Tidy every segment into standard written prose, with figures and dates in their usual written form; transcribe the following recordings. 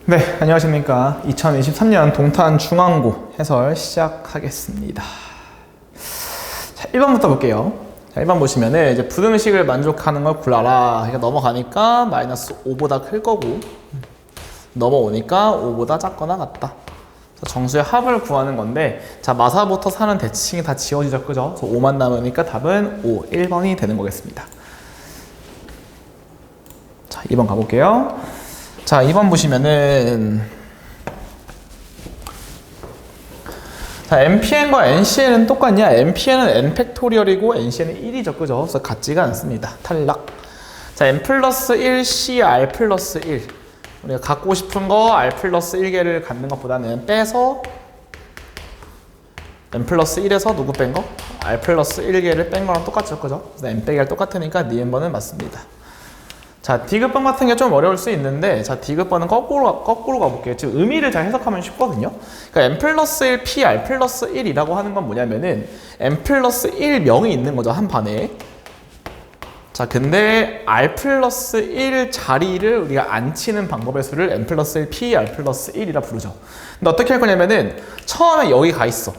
네, 안녕하십니까. 2023년 동탄 중앙고 해설 시작하겠습니다. 자, 1번부터 볼게요. 자, 1번 보시면은 이제 부등식을 만족하는 걸 골라라. 그러니까 넘어가니까 마이너스 5보다 클 거고 넘어오니까 5보다 작거나 같다. 정수의 합을 구하는 건데, 자, 마사부터 사는 대칭이 다 지워지죠, 그죠? 그래서 5만 남으니까 답은 5, 1번이 되는 거겠습니다. 자, 2번 가볼게요. 자, 2번 보시면은, 자, NPN과 NCN은 똑같냐? NPN은 N 팩토리얼이고 NCN은 1이죠, 그죠? 그래서 같지가 않습니다. 탈락. 자, N 플러스 1, C, R 플러스 1. 우리가 갖고 싶은 거 R 플러스 1개를 갖는 것보다는 빼서 N 플러스 1에서 누구 뺀 거? R 플러스 1개를 뺀 거랑 똑같죠, 그죠? 그래서 N 빼기가 똑같으니까 니은번은 맞습니다. 자, D급번 같은 게 좀 어려울 수 있는데, 자, D급번은 거꾸로 가볼게요. 지금 의미를 잘 해석하면 쉽거든요. 그러니까 N 플러스 1, P, R 플러스 1이라고 하는 건 뭐냐면은, N 플러스 1 명이 있는 거죠, 한 반에. 자, 근데 R 플러스 1 자리를 우리가 안 치는 방법의 수를 N 플러스 1, P, R 플러스 1이라 부르죠. 근데 어떻게 할 거냐면은, 처음에 여기 가 있어.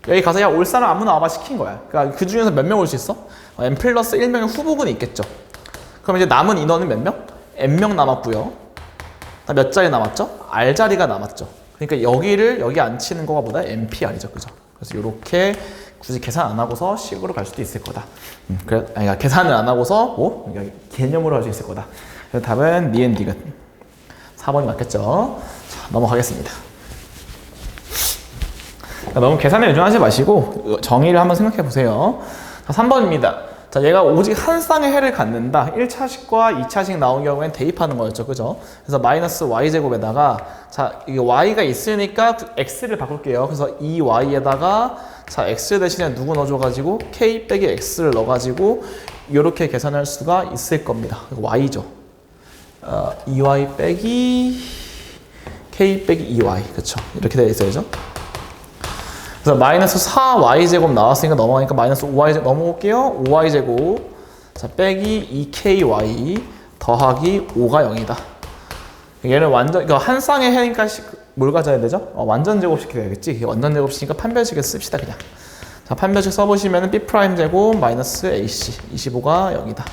여기 가서 야, 올 사람 아무나 와봐 시킨 거야. 그러니까 그 중에서 몇 명 올 수 있어? N 플러스 1명의 후보군이 있겠죠. 그럼 이제 남은 인원은 몇 명? N명 남았고요. 몇 자리 남았죠? R자리가 남았죠. 그러니까 여기를 여기 안 치는 거가 보다 NPR이죠. 그죠? 그래서 이렇게 굳이 계산 안 하고서 식으로 갈 수도 있을 거다. 그러니까 계산을 안 하고서 뭐? 개념으로 할 수 있을 거다. 그래서 답은 니은 디귿. 4번이 맞겠죠? 자, 넘어가겠습니다. 그러니까 너무 계산에 의존하지 마시고 정의를 한번 생각해 보세요. 자, 3번입니다. 자, 얘가 오직 한 쌍의 해를 갖는다. 1차식과 2차식 나온 경우엔 대입하는 거였죠. 그죠? 그래서 마이너스 y제곱에다가, 자, 이게 y가 있으니까 x를 바꿀게요. 그래서 2y에다가, 자, x 대신에 누구 넣어줘가지고, k 빼기 x를 넣어가지고, 이렇게 계산할 수가 있을 겁니다. y죠. 2y 빼기, k 빼기 2y. 그쵸? 이렇게 되어 있어야죠. 그래서 마이너스 4y제곱 나왔으니까 넘어가니까 마이너스 5y제곱 넘어올게요. 5y제곱 자 빼기 2ky 더하기 5가 0이다. 얘는 완전 한 쌍의 해니까 뭘 가져야 되죠? 완전 제곱시켜야겠지. 완전 제곱시니까 판별식을 씁시다 그냥. 자, 판별식 써보시면 B'제곱 마이너스 AC 25가 0이다.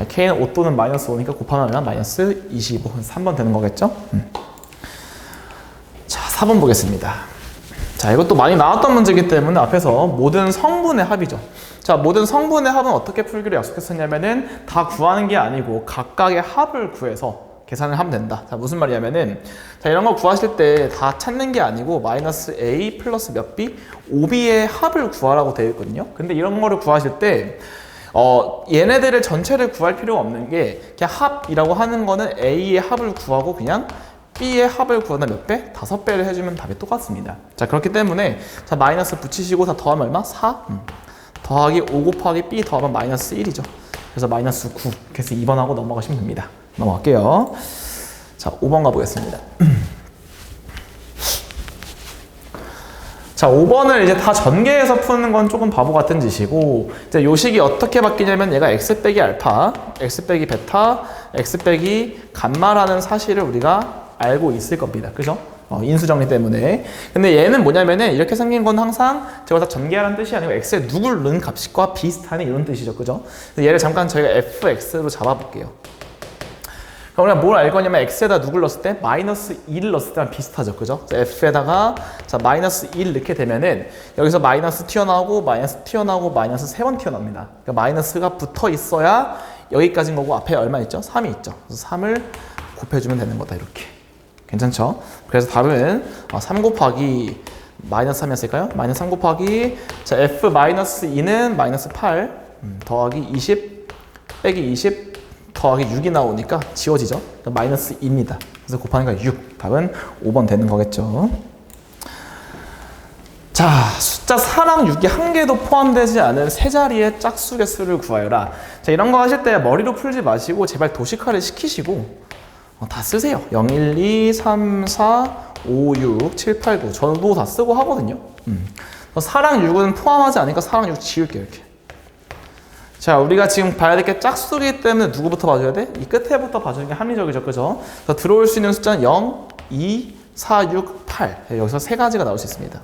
k는 5 또는 마이너스 5니까 곱하면 마이너스 25. 3번 되는 거겠죠? 자, 4번 보겠습니다. 자, 이것도 많이 나왔던 문제이기 때문에 앞에서 모든 성분의 합이죠. 자, 모든 성분의 합은 어떻게 풀기로 약속했었냐면은 다 구하는 게 아니고 각각의 합을 구해서 계산을 하면 된다. 자, 무슨 말이냐면은 자, 이런 거 구하실 때 다 찾는 게 아니고 마이너스 A 플러스 몇 B, 5B의 합을 구하라고 되어 있거든요. 근데 이런 거를 구하실 때 얘네들을 전체를 구할 필요가 없는 게 그냥 합이라고 하는 거는 A의 합을 구하고 그냥 B의 합을 구하다 몇 배? 5배를 해주면 답이 똑같습니다. 자, 그렇기 때문에 자 마이너스 붙이시고 다 더하면 얼마? 4? 더하기 5 곱하기 B 더하면 마이너스 1이죠. 그래서 마이너스 9. 그래서 2번하고 넘어가시면 됩니다. 넘어갈게요. 자, 5번 가보겠습니다. 자, 5번을 이제 다 전개해서 푸는 건 조금 바보 같은 짓이고, 이제 요 식이 어떻게 바뀌냐면 얘가 x 빼기 알파, x 빼기 베타, x 빼기 감마라는 사실을 우리가 알고 있을 겁니다. 그죠? 인수정리 때문에. 근데 얘는 뭐냐면은 이렇게 생긴 건 항상 저걸 다 전개하라는 뜻이 아니고 x에 누굴 넣은 값과 비슷하네 이런 뜻이죠. 그죠? 얘를 잠깐 저희가 fx로 잡아볼게요. 그럼 우리가 뭘 알 거냐면 x에다 누굴 넣었을 때 마이너스 2를 넣었을 때랑 비슷하죠. 그죠? f에다가 자 마이너스 2를 넣게 되면은 여기서 마이너스 튀어나오고 마이너스 튀어나오고 마이너스 3번 튀어나옵니다. 그러니까 마이너스가 붙어 있어야 여기까지인 거고 앞에 얼마 있죠? 3이 있죠. 그래서 3을 곱해주면 되는 거다. 이렇게. 괜찮죠? 그래서 답은 3 곱하기 마이너스 3이었을까요? 마이너스 3 곱하기 자 f 마이너스 2는 마이너스 8 더하기 20 빼기 20 더하기 6이 나오니까 지워지죠? 그러니까 마이너스 2입니다. 그래서 곱하니까 6. 답은 5번 되는 거겠죠. 자, 숫자 4랑 6이 한 개도 포함되지 않은 세 자리의 짝수의 수를 구하여라. 자, 이런 거 하실 때 머리로 풀지 마시고 제발 도식화를 시키시고 다 쓰세요. 0, 1, 2, 3, 4, 5, 6, 7, 8, 9. 저도 다 쓰고 하거든요. 4랑 6은 포함하지 않으니까 4랑 6 지울게요. 이렇게. 자, 우리가 지금 봐야 될 게 짝수기 때문에 누구부터 봐줘야 돼? 이 끝에부터 봐주는 게 합리적이죠. 그죠? 그래서 들어올 수 있는 숫자는 0, 2, 4, 6, 8. 여기서 세 가지가 나올 수 있습니다.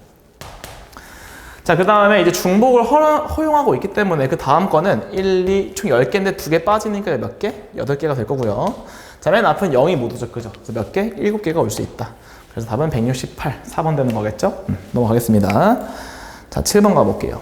자, 그 다음에 이제 중복을 허용하고 있기 때문에 그 다음 거는 1, 2, 총 10개인데 2개 빠지니까 몇 개? 8개가 될 거고요. 자, 맨 앞은 0이 모두죠. 그죠? 그래서 몇 개? 7개가 올 수 있다. 그래서 답은 168, 4번 되는 거겠죠? 넘어가겠습니다. 자, 7번 가볼게요.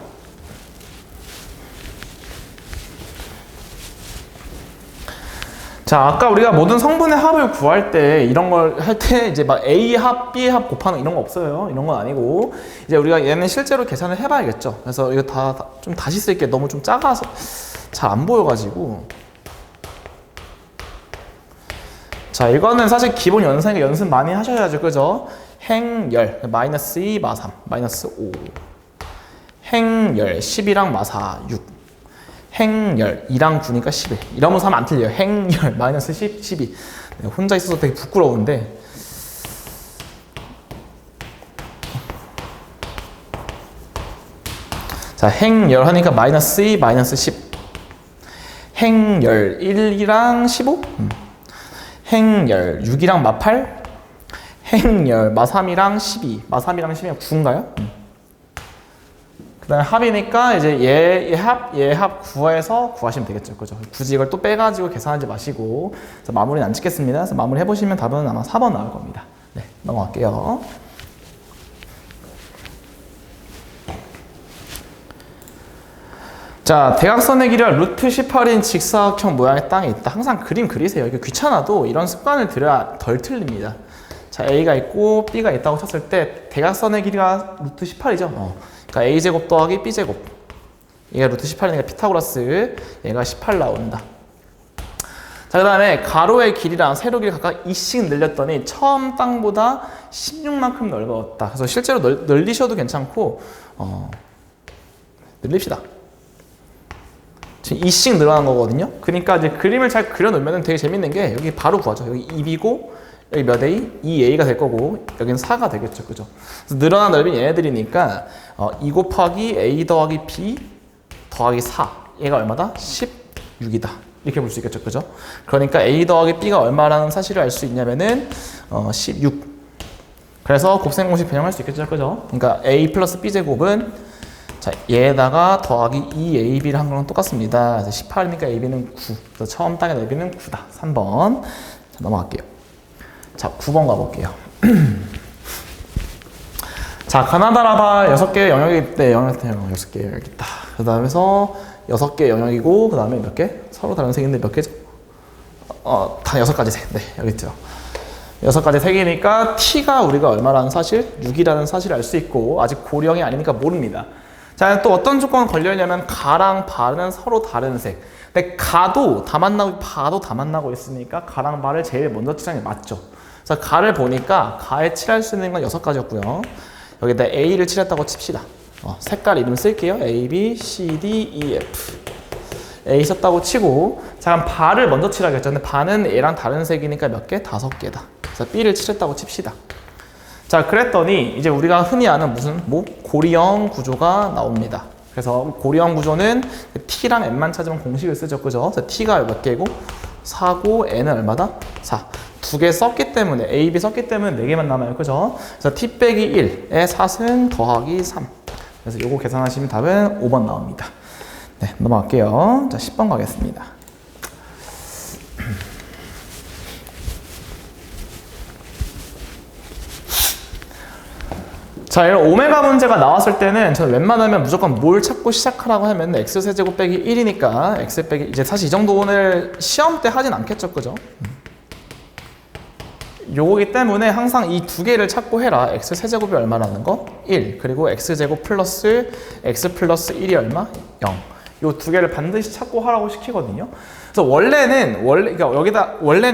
자, 아까 우리가 모든 성분의 합을 구할 때 이런 걸 할 때 이제 막 A 합, B 합 곱하는 이런 거 없어요. 이런 건 아니고 이제 우리가 얘는 실제로 계산을 해봐야겠죠. 그래서 이거 다 좀 다시 쓸게. 너무 좀 작아서 잘 안 보여가지고. 자, 이거는 사실 기본 연산이니까 연습 많이 하셔야죠. 그죠? 행열, 마이너스 2, 마3, 마이너스 5. 행열, 10이랑 마4, 6. 행열, 2랑 9니까 11. 이러면서 하면 안 틀려요. 행열, 마이너스 10, 12. 네, 혼자 있어서 되게 부끄러운데. 자, 행열 하니까 마이너스 2, 마이너스 10. 행열, 1이랑 15. 행열, 6이랑 마8. 행열, 마3이랑 12. 마3이랑 12면 9인가요? 그 다음에 합이니까 이제 얘 합 구해서 구하시면 되겠죠. 그죠? 굳이 이걸 또 빼가지고 계산하지 마시고. 그래서 마무리는 안 찍겠습니다. 그래서 마무리 해보시면 답은 아마 4번 나올 겁니다. 네, 넘어갈게요. 자, 대각선의 길이가 루트 18인 직사각형 모양의 땅에 있다. 항상 그림 그리세요. 이게 귀찮아도 이런 습관을 들여야 덜 틀립니다. 자, A가 있고 B가 있다고 쳤을 때 대각선의 길이가 루트 18이죠. 그러니까 A제곱 더하기 B제곱. 얘가 루트 18이니까 피타고라스. 얘가 18 나온다. 자, 그 다음에 가로의 길이랑 세로 길이 각각 2씩 늘렸더니 처음 땅보다 16만큼 넓었다. 그래서 실제로 늘리셔도 괜찮고 늘립시다. 지금 2씩 늘어난 거거든요. 그러니까 이제 그림을 잘 그려놓으면 되게 재밌는 게 여기 바로 구하죠. 여기 2B고 여기 몇 A? 2A가 될 거고 여기는 4가 되겠죠. 그죠? 그래서 늘어난 넓이는 얘네들이니까 2 곱하기 A 더하기 B 더하기 4 얘가 얼마다? 16이다. 이렇게 볼 수 있겠죠. 그죠? 그러니까 A 더하기 B가 얼마라는 사실을 알 수 있냐면은 16. 그래서 곱셈 공식 변형할 수 있겠죠. 그죠? 그러니까 A 플러스 B 제곱은 자, 얘에다가 더하기 2AB를 한 거랑 똑같습니다. 그래서 18이니까 AB는 9. 그래서 처음 땅의 넓이는 9다. 3번. 자, 넘어갈게요. 자, 9번 가볼게요. 자, 가나다라바 6개의 영역이 있대. 6개의 영역이 있다. 그 다음에서 6개의 영역이고, 그 다음에 몇 개? 서로 다른 색인데 몇 개죠? 다 6가지 색. 네, 여기 있죠. 6가지 색이니까 T가 우리가 얼마라는 사실, 6이라는 사실을 알 수 있고, 아직 고령이 아니니까 모릅니다. 자, 또 어떤 조건이 걸려있냐면 가랑 바는 서로 다른 색. 근데 가도 다 만나고 바도 다 만나고 있으니까 가랑 바를 제일 먼저 칠하는 게 맞죠. 그래서 가를 보니까 가에 칠할 수 있는 건 6가지였고요. 여기다 A를 칠했다고 칩시다. 색깔 이름 쓸게요. A, B, C, D, E, F. A 썼다고 치고, 자, 그럼 바를 먼저 칠하겠죠. 근데 바는 얘랑 다른 색이니까 몇 개? 5개다. 그래서 B를 칠했다고 칩시다. 자, 그랬더니 이제 우리가 흔히 아는 무슨 고리형 구조가 나옵니다. 그래서 고리형 구조는 T랑 N만 찾으면 공식을 쓰죠. 그죠? 그래서 T가 몇 개고 4고 N은 얼마다? 4. 2개 썼기 때문에 A, B 썼기 때문에 4개만 남아요. 그죠? 그래서 T 빼기 1의 4승 더하기 3. 그래서 요거 계산하시면 답은 5번 나옵니다. 네, 넘어갈게요. 자, 10번 가겠습니다. 자, 이런 오메가 문제가 나왔을 때는 저는 웬만하면 무조건 뭘 찾고 시작하라고 하면 x세제곱 빼기 1이니까 x 빼기 이제 사실 이 정도는 시험 때 하진 않겠죠. 그죠? 요거기 때문에 항상 이 2개를 찾고 해라. x세제곱이 얼마라는 거? 1. 그리고 x제곱 플러스 x 플러스 1이 얼마? 0. 요 2개를 반드시 찾고 하라고 시키거든요. 그래서 원래는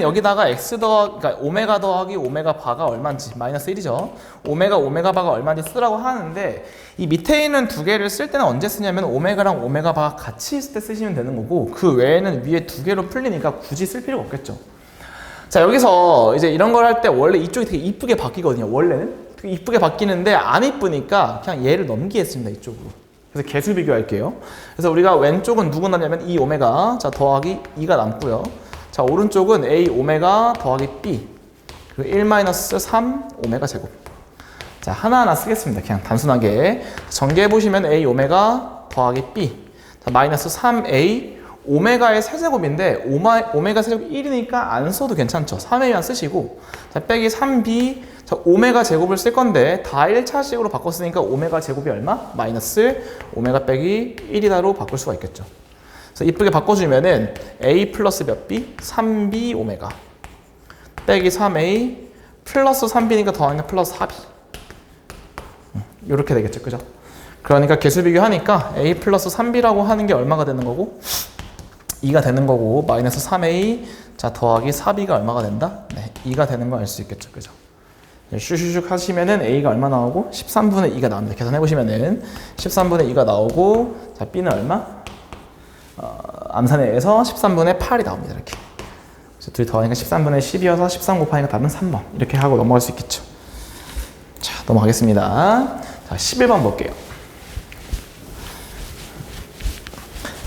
여기다가 x 그러니까 오메가 더하기 오메가 바가 얼마인지 마이너스 1이죠. 오메가 바가 얼마인지 쓰라고 하는데 이 밑에 있는 2개를 쓸 때는 언제 쓰냐면 오메가랑 오메가 바가 같이 있을 때 쓰시면 되는 거고 그 외에는 위에 2개로 풀리니까 굳이 쓸 필요가 없겠죠. 자, 여기서 이제 이런 걸 할 때 원래 이쪽이 되게 이쁘게 바뀌거든요. 원래는 되게 이쁘게 바뀌는데 안 이쁘니까 그냥 얘를 넘기겠습니다. 이쪽으로. 그래서 개수 비교할게요. 그래서 우리가 왼쪽은 누구 남냐면 이 오메가 자 더하기 2가 남고요. 자, 오른쪽은 A 오메가 더하기 B 그리고 1-3 오메가 제곱. 자, 하나하나 쓰겠습니다. 그냥 단순하게. 전개해보시면 A 오메가 더하기 B. 자, 마이너스 3A 오메가의 세제곱인데 오메가 세제곱 1이니까 안 써도 괜찮죠. 3A만 쓰시고 자, 빼기 3B. 자, 오메가 제곱을 쓸 건데 다 1차식으로 바꿨으니까 오메가 제곱이 얼마? 마이너스 오메가 빼기 1이다로 바꿀 수가 있겠죠. 그래서 이쁘게 바꿔주면은 A 플러스 몇 B? 3B 오메가 빼기 3A 플러스 3B니까 더하니까 플러스 4B. 이렇게 되겠죠. 그죠? 그러니까 개수 비교하니까 A 플러스 3B라고 하는 게 얼마가 되는 거고 2가 되는 거고 마이너스 3A 자 더하기 4B가 얼마가 된다? 네, 2가 되는 거 알 수 있겠죠. 그죠? 슈슈슉 하시면은 A가 얼마 나오고 13분의 2가 나옵니다. 계산해보시면은 13분의 2가 나오고 자 B는 얼마? 암산해서 13분의 8이 나옵니다. 이렇게. 그래서 둘이 더하니까 13분의 10이어서 13 곱하니까 답은 3번. 이렇게 하고 넘어갈 수 있겠죠. 자, 넘어가겠습니다. 자, 11번 볼게요.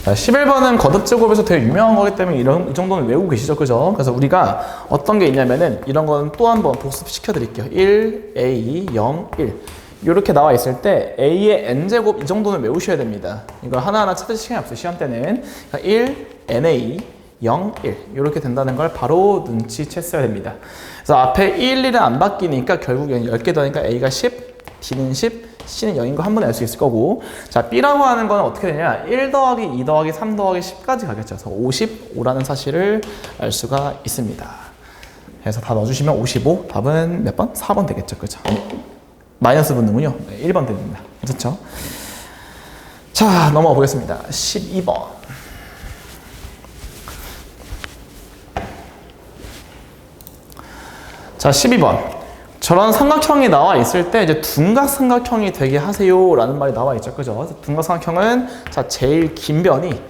자, 11번은 거듭제곱에서 되게 유명한 거기 때문에 이 정도는 외우고 계시죠, 그죠? 그래서 우리가 어떤 게 있냐면은 이런 거는 또 한 번 복습시켜 드릴게요. 1, A, 0, 1 이렇게 나와 있을 때 A의 N제곱 이 정도는 외우셔야 됩니다. 이걸 하나하나 찾을 시간이 없어요, 시험 때는. 그러니까 1, NA, 0, 1 이렇게 된다는 걸 바로 눈치챘어야 됩니다. 그래서 앞에 1, 1은 안 바뀌니까 결국 10개 더하니까 A가 10, D는 10, C는 0인 거 한 번에 알 수 있을 거고 자 B라고 하는 건 어떻게 되냐 1 더하기 2 더하기 3 더하기 10까지 가겠죠. 그래서 55라는 사실을 알 수가 있습니다. 그래서 다 넣어주시면 55 답은 몇 번? 4번 되겠죠. 그죠? 마이너스 붙는군요. 네, 1번 됩니다. 그렇죠? 자 넘어가 보겠습니다. 12번 자 12번 저런 삼각형이 나와 있을 때 이제 둔각 삼각형이 되게 하세요 라는 말이 나와 있죠. 그죠? 둔각 삼각형은 자 제일 긴 변이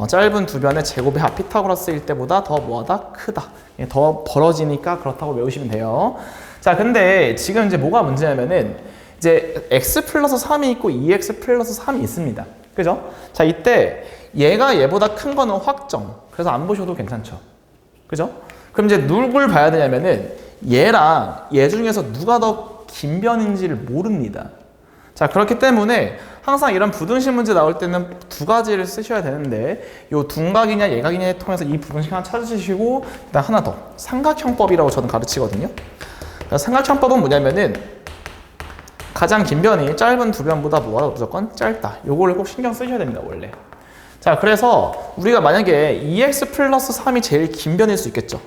짧은 두 변의 제곱의 합 피타고라스일 때보다 더 뭐하다? 크다. 더 벌어지니까 그렇다고 외우시면 돼요. 자 근데 지금 이제 뭐가 문제냐면은 이제 x 플러스 3이 있고 2x 플러스 3이 있습니다. 그죠? 자 이때 얘가 얘보다 큰 거는 확정. 그래서 안 보셔도 괜찮죠. 그죠? 그럼 이제 누굴 봐야 되냐면은 얘랑 얘 중에서 누가 더 긴 변인지를 모릅니다. 자 그렇기 때문에 항상 이런 부등식 문제 나올 때는 두 가지를 쓰셔야 되는데 요 둔각이냐 예각이냐에 통해서 이 부등식 하나 찾으시고 일단 하나 더 삼각형법이라고 저는 가르치거든요. 삼각형법은 뭐냐면은 가장 긴 변이 짧은 두 변보다 뭐가 무조건 짧다. 요거를 꼭 신경 쓰셔야 됩니다. 원래. 자 그래서 우리가 만약에 2x 플러스 3이 제일 긴 변일 수 있겠죠.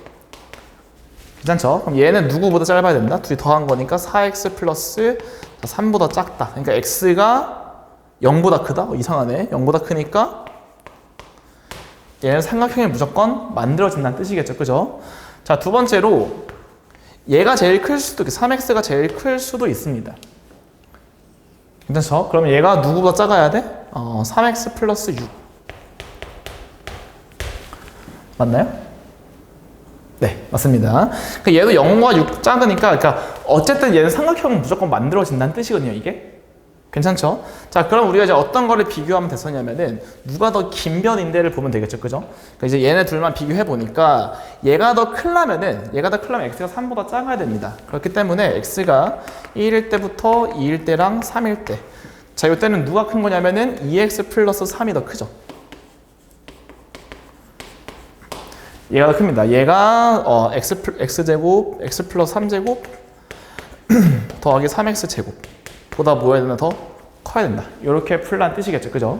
괜찮죠? 그럼 얘는 누구보다 짧아야 된다? 둘이 더한 거니까 4x 플러스 3보다 작다. 그러니까 x가 0보다 크다? 이상하네. 0보다 크니까 얘는 삼각형이 무조건 만들어진다는 뜻이겠죠. 그죠? 자, 두 번째로 얘가 제일 클 수도, 3x가 제일 클 수도 있습니다. 괜찮죠? 그러면 얘가 누구보다 작아야 돼? 3x 플러스 6. 맞나요? 네, 맞습니다. 얘도 0과 6 작으니까, 그러니까 어쨌든 얘는 삼각형은 무조건 만들어진다는 뜻이거든요, 이게. 괜찮죠? 자, 그럼 우리가 이제 어떤 거를 비교하면 됐었냐면은 누가 더 긴 변인데를 보면 되겠죠, 그죠? 그러니까 이제 얘네 둘만 비교해 보니까 얘가 더 크려면은 x가 3보다 작아야 됩니다. 그렇기 때문에 x가 1일 때부터 2일 때랑 3일 때. 자, 이때는 누가 큰 거냐면은 2x 플러스 3이 더 크죠. 얘가 더 큽니다. 얘가 x제곱, x 플러스 3제곱 더하기 3x제곱 보다 뭐 해야 되나 더 커야 된다. 이렇게 풀란 뜻이겠죠. 그죠?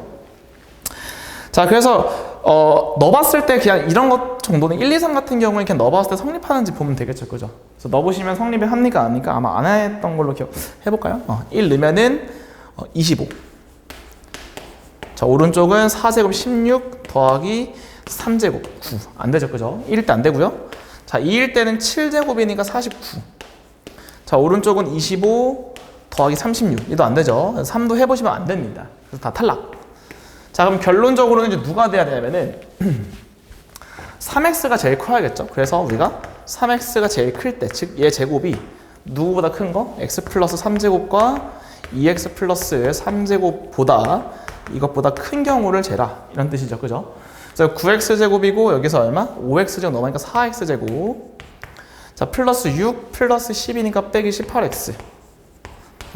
자, 그래서 넣어봤을 때 그냥 이런 것 정도는 1, 2, 3 같은 경우에 그냥 넣어봤을 때 성립하는지 보면 되겠죠. 그죠? 그래서 넣어보시면 성립이 합니까? 안 합니까? 아마 안 했던 걸로 기억해볼까요? 1 넣으면은 25. 자, 오른쪽은 4제곱 16 더하기 3제곱 9. 안 되죠. 그죠? 1일 때 안 되고요. 자, 2일 때는 7제곱이니까 49. 자, 오른쪽은 25 더하기 36. 이도 안 되죠. 3도 해보시면 안 됩니다. 그래서 다 탈락. 자, 그럼 결론적으로는 이제 누가 돼야 되냐면은 3x가 제일 커야겠죠. 그래서 우리가 3x가 제일 클 때, 즉 얘 제곱이 누구보다 큰 거? x 플러스 3제곱과 2x 플러스 3제곱보다 이것보다 큰 경우를 재라. 이런 뜻이죠. 그죠? 그래서 9x제곱이고 여기서 얼마? 5x제곱 넘으니까 4x제곱. 자, 플러스 6 플러스 10이니까 빼기 18x.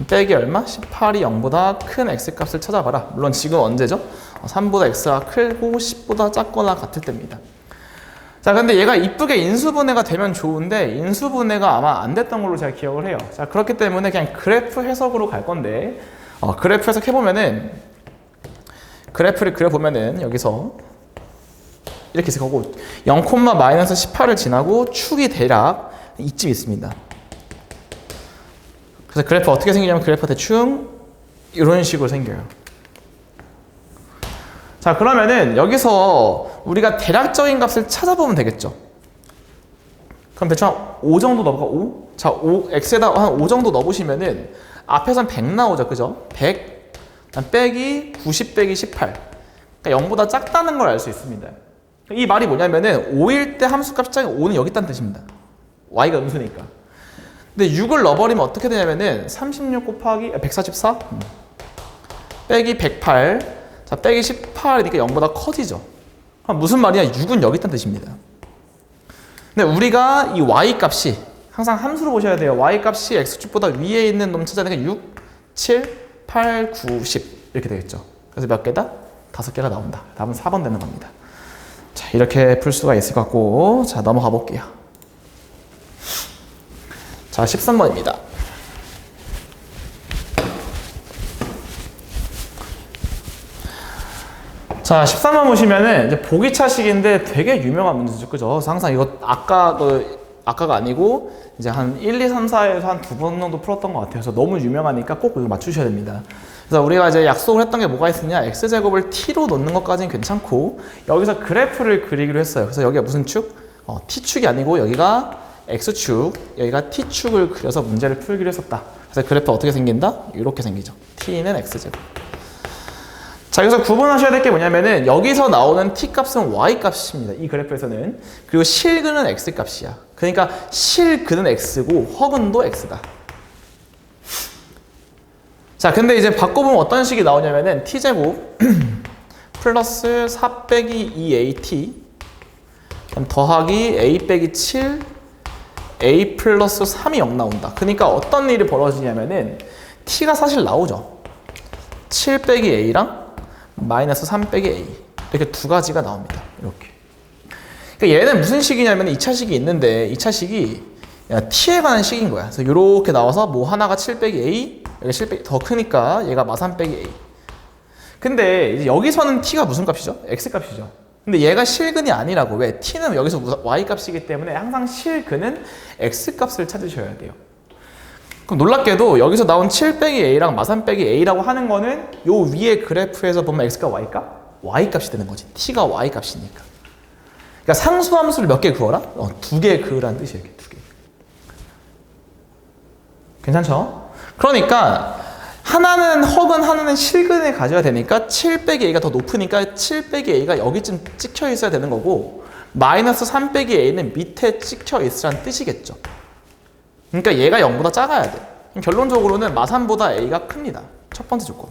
빼기 얼마? 18이 0보다 큰 x 값을 찾아봐라. 물론 지금 언제죠? 3보다 x가 크고 10보다 작거나 같을 때입니다. 자, 근데 얘가 이쁘게 인수분해가 되면 좋은데 인수분해가 아마 안 됐던 걸로 제가 기억을 해요. 자, 그렇기 때문에 그냥 그래프 해석으로 갈 건데 그래프 해석해보면은 그래프를 그려보면은 여기서 이렇게 있을 거고 0, 마이너스 18을 지나고 축이 대략 이쯤 있습니다. 그래서 그래프 어떻게 생기냐면 그래프 대충 이런 식으로 생겨요. 자, 그러면은 여기서 우리가 대략적인 값을 찾아보면 되겠죠. 그럼 대충 한 5 정도 넣어볼까? 5? 자, x에다 한 5 정도 넣어보시면은 앞에선 100 나오죠. 그죠? 100 빼기 90 빼기 18. 그러니까 0보다 작다는 걸 알 수 있습니다. 이 말이 뭐냐면은 5일 때 함수값이 작은 5는 여기 있다는 뜻입니다. y가 음수니까. 근데 6을 넣어버리면 어떻게 되냐면은 36 곱하기 144 빼기 108 자, 빼기 18이니까 0보다 커지죠. 그럼 무슨 말이냐? 6은 여기 있다는 뜻입니다. 근데 우리가 이 y값이 항상 함수로 보셔야 돼요. y값이 x축보다 위에 있는 놈 찾아내니까 6, 7, 8, 9, 10 이렇게 되겠죠. 그래서 몇 개다? 5개가 나온다. 답은 4번 되는 겁니다. 자, 이렇게 풀 수가 있을 것 같고, 자, 넘어가 볼게요. 자, 13번입니다. 자, 13번 보시면은 이제 보기차식인데 되게 유명한 문제죠. 그죠? 그래서 항상 이거 아까가 아니고 이제 한 1, 2, 3, 4에서 한 2번 정도 풀었던 것 같아요. 그래서 너무 유명하니까 꼭 이거 맞추셔야 됩니다. 그래서 우리가 이제 약속을 했던 게 뭐가 있으냐? x제곱을 t로 놓는 것까지는 괜찮고 여기서 그래프를 그리기로 했어요. 그래서 여기가 무슨 축? t축이 아니고 여기가 x축, 여기가 t축을 그려서 문제를 풀기로 했었다. 그래서 그래프 어떻게 생긴다? 이렇게 생기죠. t는 x제곱. 자, 여기서 구분하셔야 될 게 뭐냐면은 여기서 나오는 t 값은 y 값입니다. 이 그래프에서는. 그리고 실근은 x 값이야. 그러니까 실근은 x고 허근도 x다. 자, 근데 이제 바꿔보면 어떤 식이 나오냐면은 t제곱 플러스 4 빼기 2at 그럼 더하기 a 빼기 7 a 플러스 3이 0 나온다. 그러니까 어떤 일이 벌어지냐면은 t가 사실 나오죠. 7 빼기 a랑 마이너스 3 빼기 a 이렇게 두 가지가 나옵니다. 이렇게. 그러니까 얘는 무슨 식이냐면 2차 식이 있는데 2차 식이 t에 관한 식인 거야. 그래서 이렇게 나와서 뭐 하나가 7 빼기 a 여기 7 빼기 더 크니까 얘가 마3 빼기 a. 근데 이제 여기서는 t가 무슨 값이죠? x 값이죠. 근데 얘가 실근이 아니라고. 왜? t는 여기서 y 값이기 때문에 항상 실근은 x 값을 찾으셔야 돼요. 그럼 놀랍게도 여기서 나온 7 빼기 a랑 마3 빼기 a라고 하는 거는 요 위에 그래프에서 보면 x가 y값? y값이 되는 거지. t가 y값이니까. 그러니까 상수함수를 몇 개 그어라? 2개 그으라는 뜻이에요. 2개. 괜찮죠? 그러니까 하나는 허근, 하나는 실근을 가져야 되니까 7 빼기 a가 더 높으니까 7 빼기 a가 여기쯤 찍혀 있어야 되는 거고 마이너스 3 빼기 a는 밑에 찍혀 있으라는 뜻이겠죠. 그러니까 얘가 0보다 작아야 돼. 결론적으로는 마3보다 a가 큽니다. 첫 번째 조건.